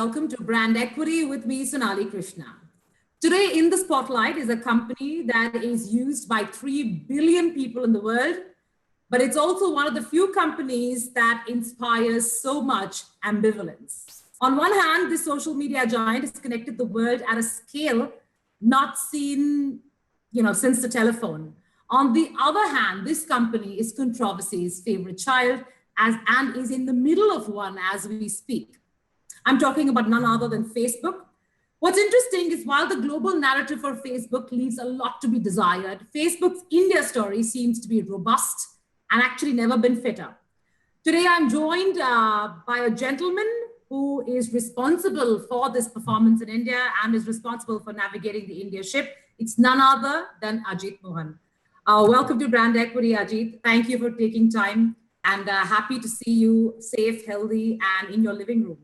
welcome to Brand Equity with me, Sonali Krishna. Today in the spotlight is a company that is used by 3 billion people in the world, but it's also one of the few companies that inspires so much ambivalence. On one hand, this social media giant has connected the world at a scale not seen, since the telephone. On the other hand, this company is controversy's favorite child and is in the middle of one as we speak. I'm talking about none other than Facebook. What's interesting is while the global narrative for Facebook leaves a lot to be desired, Facebook's India story seems to be robust and actually never been fitter. Today, I'm joined by a gentleman who is responsible for this performance in India and is responsible for navigating the India ship. It's none other than Ajit Mohan. Welcome to Brand Equity, Ajit. Thank you for taking time and happy to see you safe, healthy, and in your living room.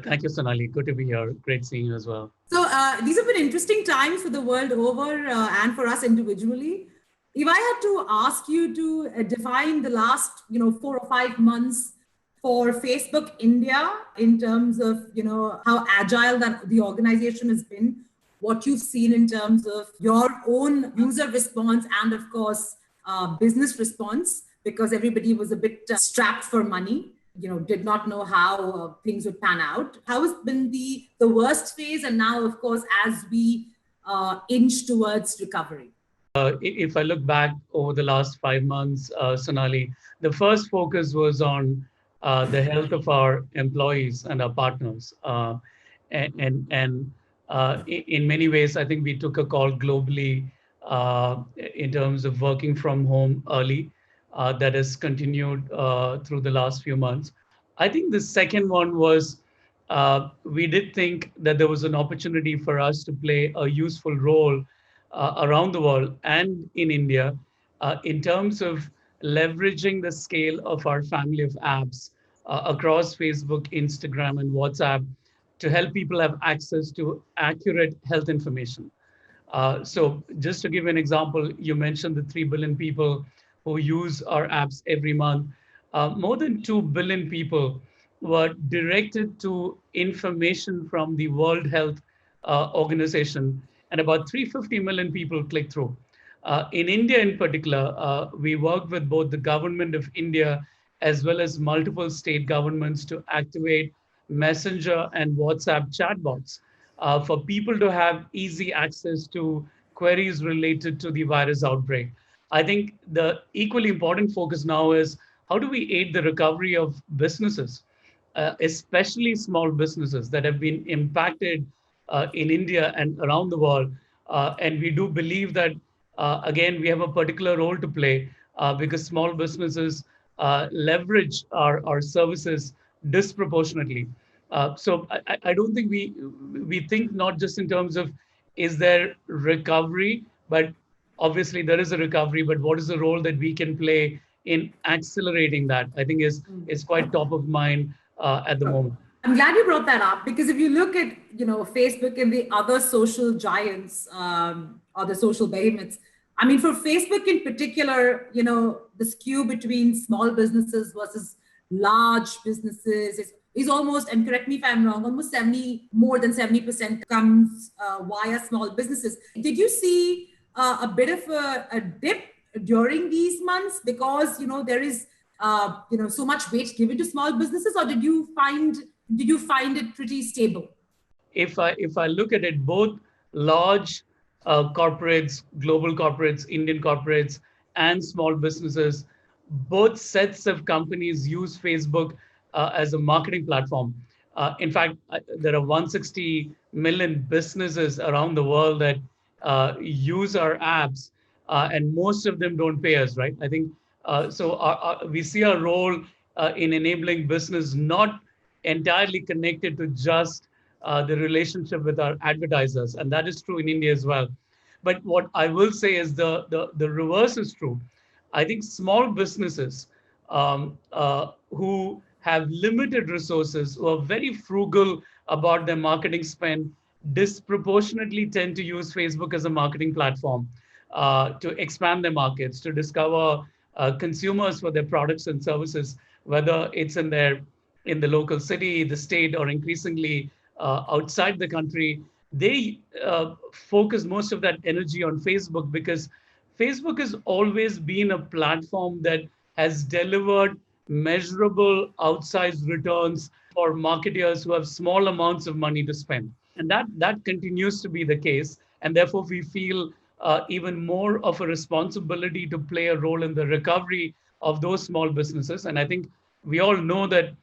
Thank you, Sonali. Good to be here. Great seeing you as well. So these have been interesting times for the world over and for us individually. If I had to ask you to define the last, 4 or 5 months for Facebook India in terms of, how agile that the organization has been, what you've seen in terms of your own user response and, of course, business response, because everybody was a bit strapped for money. Did not know how things would pan out. How has been the worst phase? And now, of course, as we inch towards recovery. If I look back over the last 5 months, Sonali, the first focus was on the health of our employees and our partners. In many ways, I think we took a call globally in terms of working from home early. That has continued through the last few months. I think the second one was we did think that there was an opportunity for us to play a useful role around the world and in India in terms of leveraging the scale of our family of apps across Facebook, Instagram, and WhatsApp to help people have access to accurate health information. So just to give you an example, you mentioned the 3 billion people who use our apps every month. More than 2 billion people were directed to information from the World Health Organization, and about 350 million people click through. In India in particular, we work with both the government of India as well as multiple state governments to activate Messenger and WhatsApp chatbots for people to have easy access to queries related to the virus outbreak. I think the equally important focus now is how do we aid the recovery of businesses, especially small businesses that have been impacted in India and around the world. And we do believe that, again, we have a particular role to play because small businesses leverage our services disproportionately. So I don't think we think not just in terms of is there recovery, but obviously there is a recovery, but what is the role that we can play in accelerating that? I think is quite top of mind at the moment. I'm glad you brought that up because if you look at Facebook and the other social giants or the social behemoths, I mean for Facebook in particular, the skew between small businesses versus large businesses is almost, and correct me if I'm wrong, almost more than 70% comes via small businesses. Did you see a bit of a dip during these months because there is so much weight given to small businesses, or did you find it pretty stable? If I look at it, both large corporates, global corporates, Indian corporates, and small businesses, both sets of companies use Facebook as a marketing platform. In fact, there are 160 million businesses around the world that use our apps, and most of them don't pay us, right? I think so. We see our role in enabling business not entirely connected to just the relationship with our advertisers, and that is true in India as well. But what I will say is the reverse is true. I think small businesses who have limited resources, who are very frugal about their marketing spend, disproportionately tend to use Facebook as a marketing platform to expand their markets, to discover consumers for their products and services, whether it's in their in the local city, the state, or increasingly outside the country, they focus most of that energy on Facebook because Facebook has always been a platform that has delivered measurable outsized returns for marketers who have small amounts of money to spend. And that continues to be the case. And therefore, we feel even more of a responsibility to play a role in the recovery of those small businesses. And I think we all know that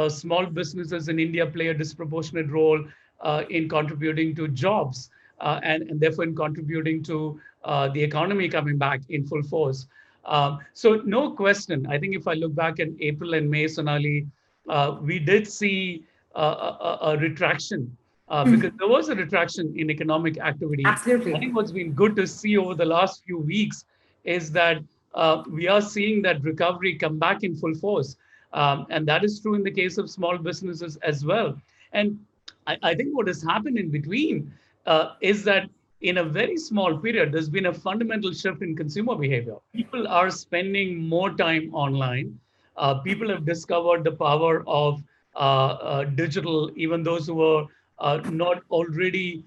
small businesses in India play a disproportionate role in contributing to jobs and therefore in contributing to the economy coming back in full force. So no question, I think if I look back in April and May, Sonali, we did see a retraction because there was a retraction in economic activity. I Absolutely. think what's been good to see over the last few weeks is that we are seeing that recovery come back in full force. And that is true in the case of small businesses as well. And I think what has happened in between is that in a very small period, there's been a fundamental shift in consumer behavior. People are spending more time online. People have discovered the power of digital, even those who were not already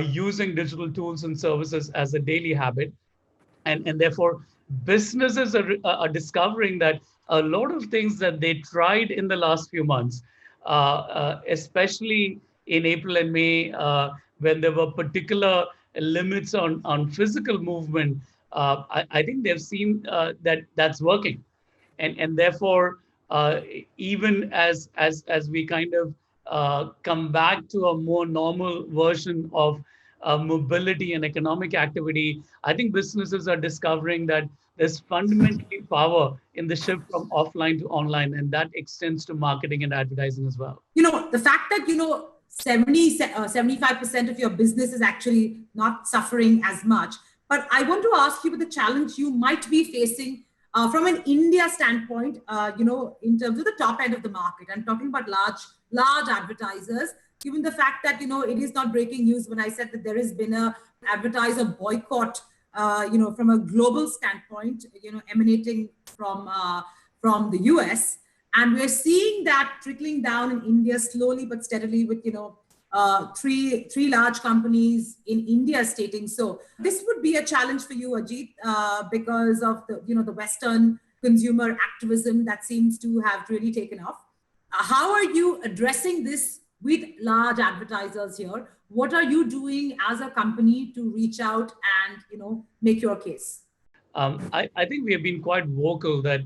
using digital tools and services as a daily habit. And therefore, businesses are discovering that a lot of things that they tried in the last few months, especially in April and May, when there were particular limits on physical movement, I think they've seen that that's working, and therefore, even as we kind of come back to a more normal version of mobility and economic activity, I think businesses are discovering that there's fundamentally power in the shift from offline to online, and that extends to marketing and advertising as well. The fact that, 75% of your business is actually not suffering as much. But I want to ask you about the challenge you might be facing from an India standpoint, in terms of the top end of the market. I'm talking about large advertisers, given the fact that, it is not breaking news when I said that there has been a advertiser boycott, from a global standpoint, emanating from the US. And we're seeing that trickling down in India slowly but steadily with, three large companies in India stating so. This would be a challenge for you, Ajit, because of the Western consumer activism that seems to have really taken off. How are you addressing this with large advertisers here? What are you doing as a company to reach out and make your case? I think we have been quite vocal that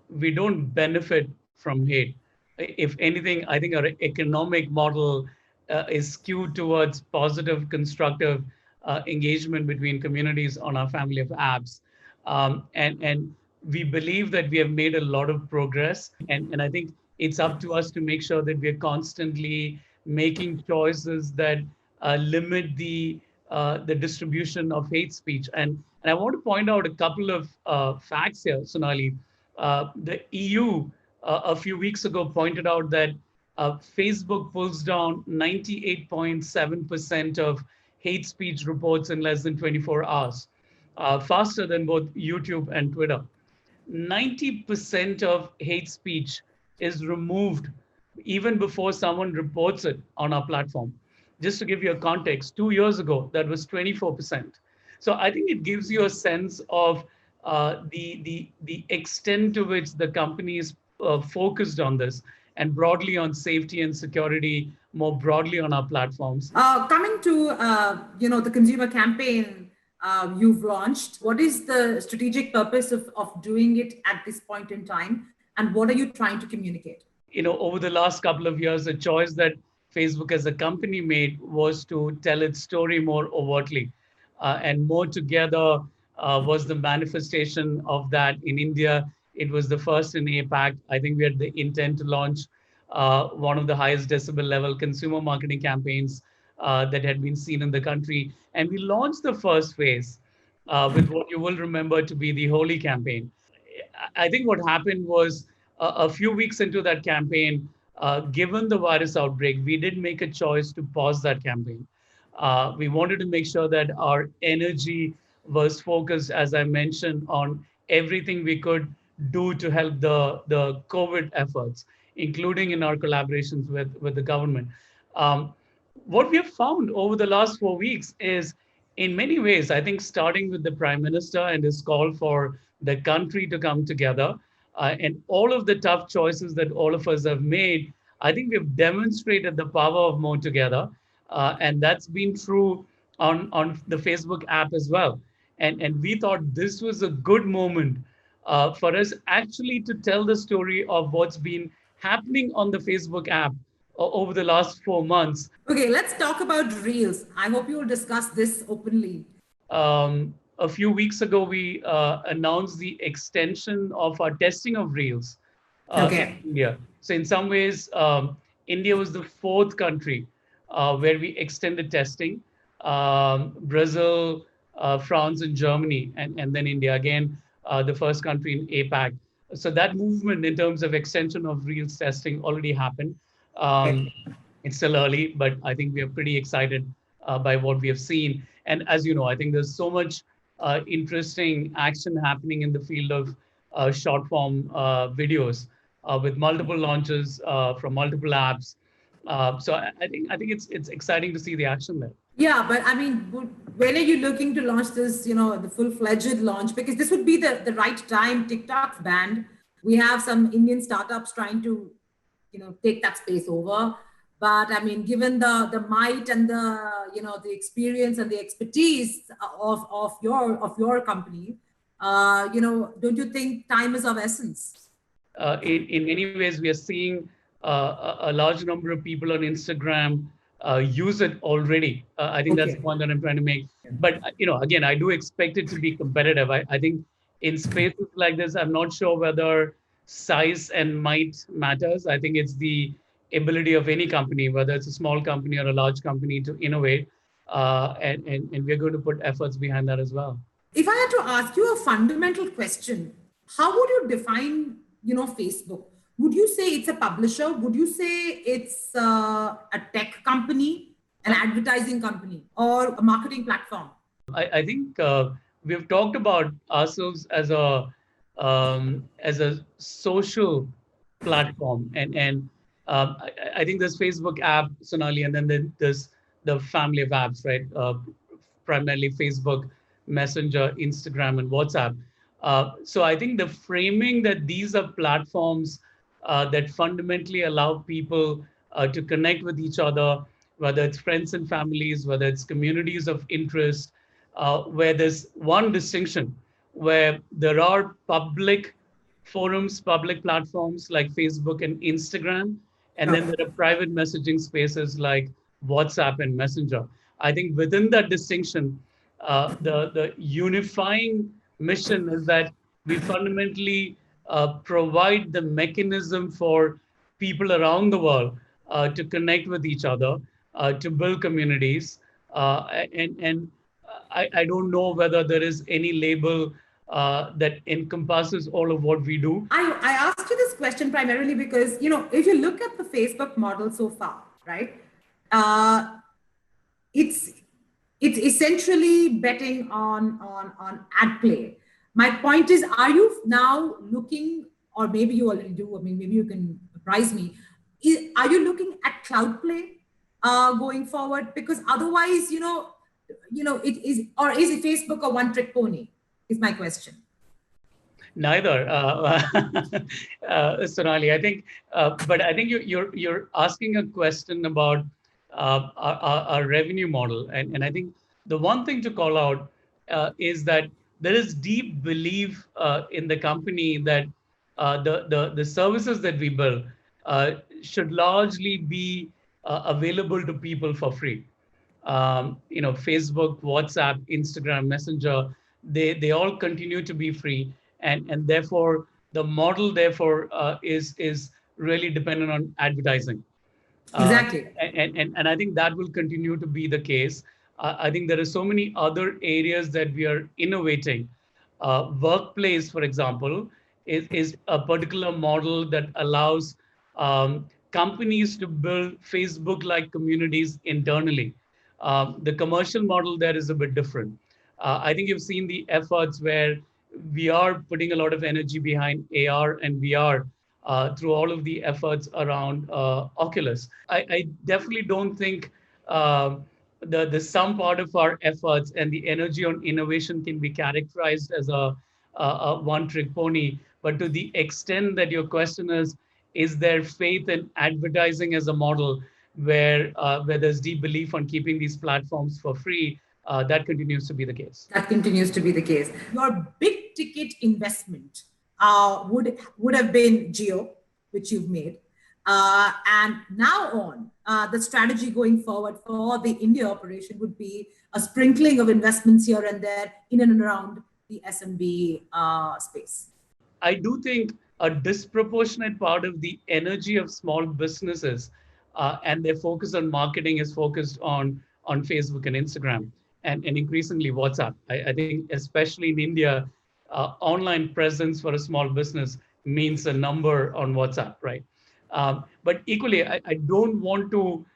we don't benefit from hate. If anything, I think our economic model is skewed towards positive, constructive engagement between communities on our family of apps. And we believe that we have made a lot of progress. And I think it's up to us to make sure that we're constantly making choices that limit the distribution of hate speech. And I want to point out a couple of facts here, Sonali. The EU a few weeks ago pointed out that Facebook pulls down 98.7% of hate speech reports in less than 24 hours, faster than both YouTube and Twitter. 90% of hate speech is removed even before someone reports it on our platform. Just to give you a context, 2 years ago, that was 24%. So I think it gives you a sense of the extent to which the company is focused on this and broadly on safety and security, more broadly on our platforms. Coming to the consumer campaign you've launched, what is the strategic purpose of doing it at this point in time, and what are you trying to communicate? Over the last couple of years, the choice that Facebook as a company made was to tell its story more overtly. And More Together was the manifestation of that in India. It was the first in APAC. I think we had the intent to launch one of the highest decibel level consumer marketing campaigns that had been seen in the country. And we launched the first phase with what you will remember to be the Holy campaign. I think what happened was a few weeks into that campaign, given the virus outbreak, we did make a choice to pause that campaign. We wanted to make sure that our energy was focused, as I mentioned, on everything we could do to help the COVID efforts. including in our collaborations with the government. Um, what we have found over the last 4 weeks is, in many ways, I think starting with the Prime Minister and his call for the country to come together, and all of the tough choices that all of us have made, I think we've demonstrated the power of more together. And that's been true on the Facebook app as well. And we thought this was a good moment for us actually to tell the story of what's been happening on the Facebook app over the last 4 months. Okay, let's talk about Reels. I hope you will discuss this openly. A few weeks ago, we announced the extension of our testing of Reels in Okay. India. So in some ways, India was the fourth country where we extended testing. Brazil, France, and Germany, and then India again, the first country in APAC. So that movement in terms of extension of Reels testing already happened. Okay. It's still early, but I think we are pretty excited by what we have seen. And as you know, I think there's so much interesting action happening in the field of short form videos with multiple launches from multiple apps. So I think it's exciting to see the action there. Yeah, but I mean, when are you looking to launch this, the full-fledged launch? Because this would be the right time. TikTok's banned. We have some Indian startups trying to, take that space over. But I mean, given the might and the experience and the expertise of your company, don't you think time is of essence? In many ways, we are seeing a large number of people on Instagram use it already. I think that's the Okay. point that I'm trying to make. But again, I do expect it to be competitive. I think in spaces like this, I'm not sure whether size and might matters. I think it's the ability of any company, whether it's a small company or a large company, to innovate. And we're going to put efforts behind that as well. If I had to ask you a fundamental question, how would you define, Facebook? Would you say it's a publisher? Would you say it's a tech company, an advertising company, or a marketing platform? I think we've talked about ourselves as a social platform, and I think there's Facebook app, Sonali, and then there's the family of apps, right? Primarily Facebook, Messenger, Instagram, and WhatsApp. So I think the framing that these are platforms that fundamentally allow people to connect with each other, whether it's friends and families, whether it's communities of interest, where there's one distinction where there are public forums, public platforms like Facebook and Instagram, and then Okay. there are private messaging spaces like WhatsApp and Messenger. I think within that distinction, the unifying mission is that we fundamentally provide the mechanism for people around the world to connect with each other, to build communities, and I don't know whether there is any label that encompasses all of what we do. I asked you this question primarily because, if you look at the Facebook model so far, right, uh, it's it's essentially betting on ad play. My point is, are you now looking, or maybe you already do, I mean, maybe you can surprise me, are you looking at cloud play going forward? Because otherwise, it is, or is it Facebook a one trick pony, is my question. Neither, Sonali. But I think you're asking a question about our revenue model, and I think the one thing to call out is that there is deep belief in the company that the services that we build should largely be available to people for free. Facebook, WhatsApp, Instagram, Messenger, they all continue to be free, and therefore the model therefore is really dependent on advertising. Uh, Exactly. and I think that will continue to be the case. I think there are so many other areas that we are innovating. Workplace, for example, is a particular model that allows companies to build Facebook-like communities internally. The commercial model there is a bit different. I think you've seen the efforts where we are putting a lot of energy behind AR and VR through all of the efforts around Oculus. I definitely don't think the sum part of our efforts and the energy on innovation can be characterized as a one-trick pony. But to the extent that your question is there faith in advertising as a model where there's deep belief on keeping these platforms for free, that continues to be the case. That continues to be the case. Your big ticket investment would have been Geo, which you've made. And now on, the strategy going forward for the India operation would be a sprinkling of investments here and there in and around the SMB space. I do think a disproportionate part of the energy of small businesses and their focus on marketing is focused on Facebook and Instagram and increasingly WhatsApp. I think, especially in India, online presence for a small business means a number on WhatsApp, right? But equally, I don't want to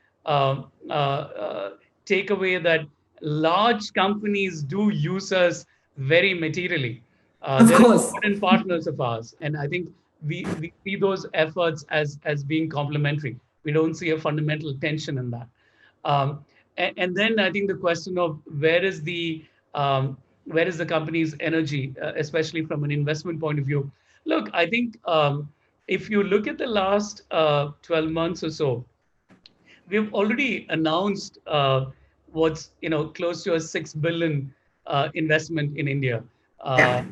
take away that large companies do use us very materially. Of They're course. important partners of ours, and I think we see those efforts as being complementary. We don't see a fundamental tension in that. And then I think the question of where is the company's energy, especially from an investment point of view. Look, I think if you look at the last 12 months or so, we've already announced what's close to a 6 billion investment in India, Yeah.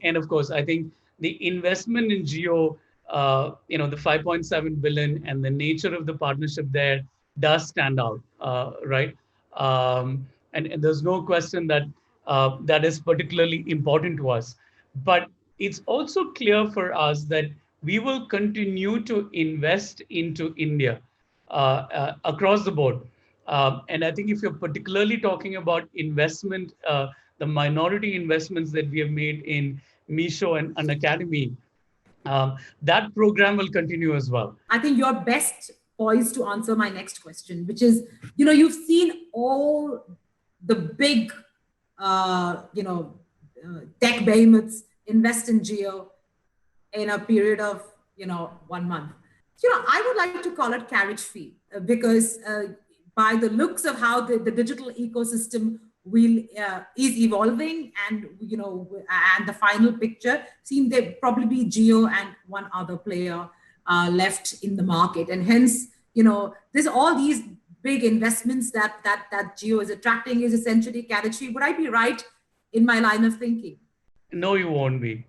and of course, I think the investment in Geo, the 5.7 billion and the nature of the partnership there does stand out, right? And there's no question that that is particularly important to us. But it's also clear for us that we will continue to invest into India across the board. And I think if you're particularly talking about investment, the minority investments that we have made in Misho and an academy, that program will continue as well. I think you're best poised to answer my next question, which is, you've seen all the big, tech behemoths invest in Geo in a period of, 1 month. I would like to call it carriage fee because by the looks of how the digital ecosystem is evolving, and and the final picture seems there probably be Geo and one other player left in the market, and hence there's all these big investments that Geo is attracting is essentially carriage fee. Would I be right in my line of thinking? No, you won't be,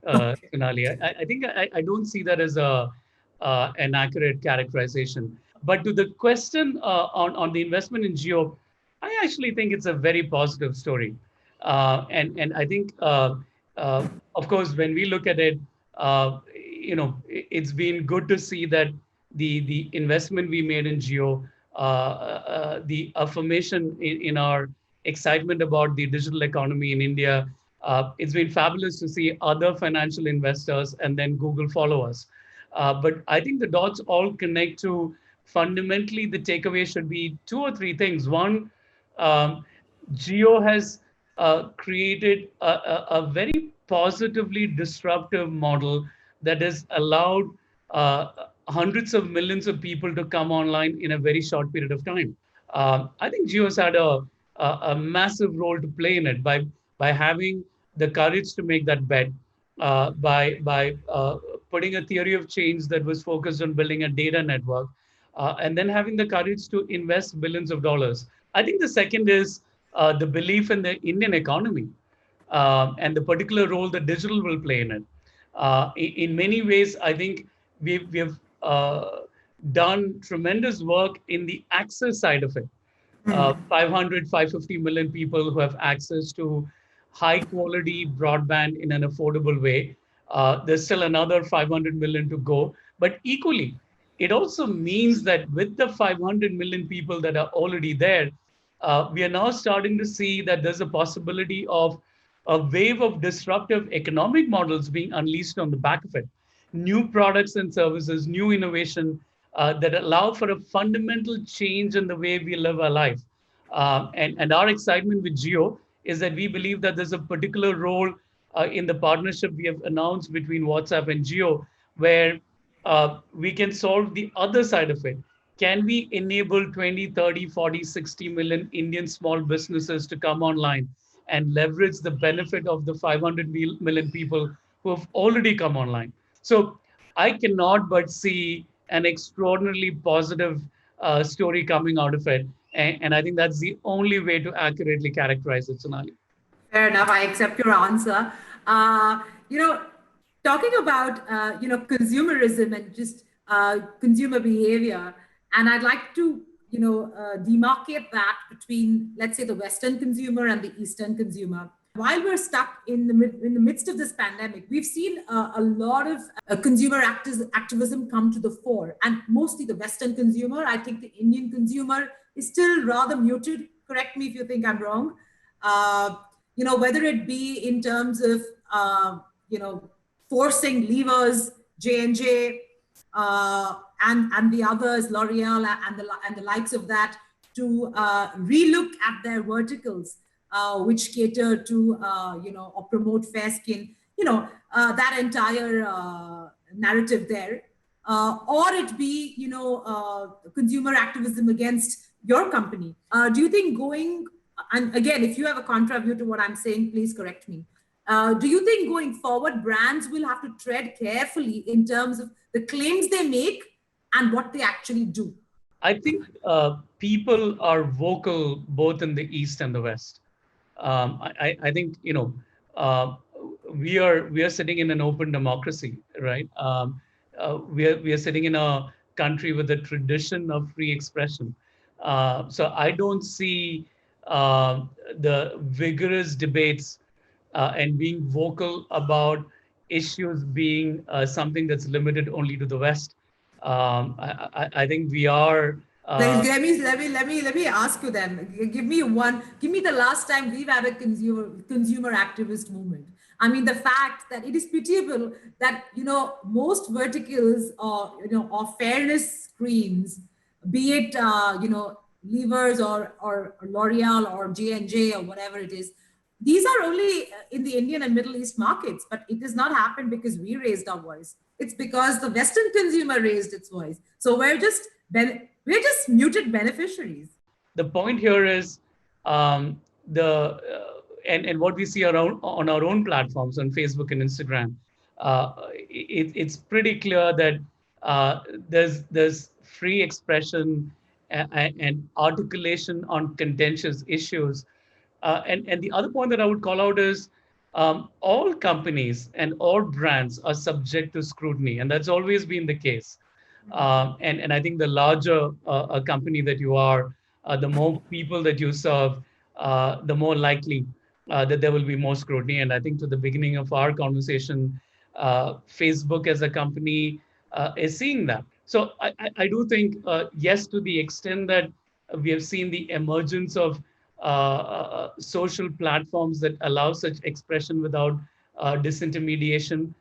Sonali. I think I don't see that as an accurate characterization. But to the question on the investment in Geo, I actually think it's a very positive story. And I think, of course, when we look at it, it's been good to see that the investment we made in Geo, the affirmation in our excitement about the digital economy in India, it's been fabulous to see other financial investors and then Google follow us. But I think the dots all connect to fundamentally the takeaway should be two or three things. One, Geo has created a very positively disruptive model that has allowed hundreds of millions of people to come online in a very short period of time. I think Geo has had a massive role to play in it by having the courage to make that bet, by putting a theory of change that was focused on building a data network, and then having the courage to invest billions of dollars. I think the second is the belief in the Indian economy and the particular role that digital will play in it. In many ways, I think we've done tremendous work in the access side of it. 500, 550 million people who have access to high quality broadband in an affordable way. There's still another 500 million to go. But equally, it also means that with the 500 million people that are already there, we are now starting to see that there's a possibility of a wave of disruptive economic models being unleashed on the back of it. New products and services, new innovation that allow for a fundamental change in the way we live our life. And our excitement with Geo is that we believe that there's a particular role in the partnership we have announced between WhatsApp and Geo, where we can solve the other side of it. Can we enable 20, 30, 40, 60 million Indian small businesses to come online and leverage the benefit of the 500 million people who have already come online? So I cannot but see an extraordinarily positive story coming out of it. And I think that's the only way to accurately characterize it, Sonali. Fair enough. I accept your answer. Uh, you know, talking about consumerism and just consumer behavior, and I'd like to demarcate that between, let's say, the Western consumer and the Eastern consumer. While we're stuck in the midst of this pandemic, we've seen a lot of consumer activism come to the fore, and mostly the Western consumer. I think the Indian consumer is still rather muted. Correct me if you think I'm wrong. Whether it be in terms of, forcing levers, J&J, and the others, L'Oreal and the likes of that, to relook at their verticals, which cater to, or promote fair skin, that entire narrative there. Or it be, consumer activism against your company. Do you think and again, if you have a contra view to what I'm saying, please correct me. Do you think going forward, brands will have to tread carefully in terms of the claims they make and what they actually do? I think people are vocal both in the East and the West. I think we are sitting in an open democracy, right? We are sitting in a country with a tradition of free expression. So I don't see the vigorous debates and being vocal about issues being something that's limited only to the West. I think we are. Let me ask you then. Give me the last time we've had a consumer activist movement. I mean, the fact that it is pitiable that most verticals or fairness screens, be it levers or L'Oreal or J&J or whatever it is, these are only in the Indian and Middle East markets, but it does not happen because we raised our voice. It's because the Western consumer raised its voice. So we're just muted beneficiaries. The point here is and what we see around on our own platforms on Facebook and Instagram. It's pretty clear that there's free expression and articulation on contentious issues. And the other point that I would call out is all companies and all brands are subject to scrutiny, and that's always been the case. And I think the larger a company that you are, the more people that you serve, the more likely that there will be more scrutiny. And I think to the beginning of our conversation, Facebook as a company is seeing that. So I do think, yes, to the extent that we have seen the emergence of social platforms that allow such expression without disintermediation.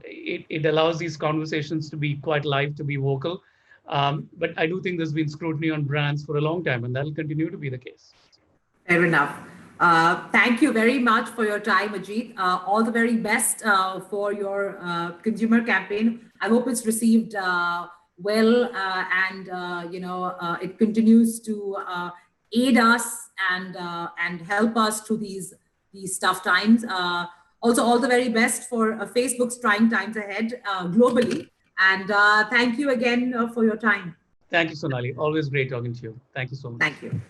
It allows these conversations to be quite live, to be vocal. But I do think there's been scrutiny on brands for a long time, and that'll continue to be the case. Fair enough. Thank you very much for your time, Ajit. All the very best for your consumer campaign. I hope it's received well, and it continues to aid us and help us through these tough times. Also, all the very best for Facebook's trying times ahead globally. And thank you again for your time. Thank you, Sonali. Always great talking to you. Thank you so much. Thank you.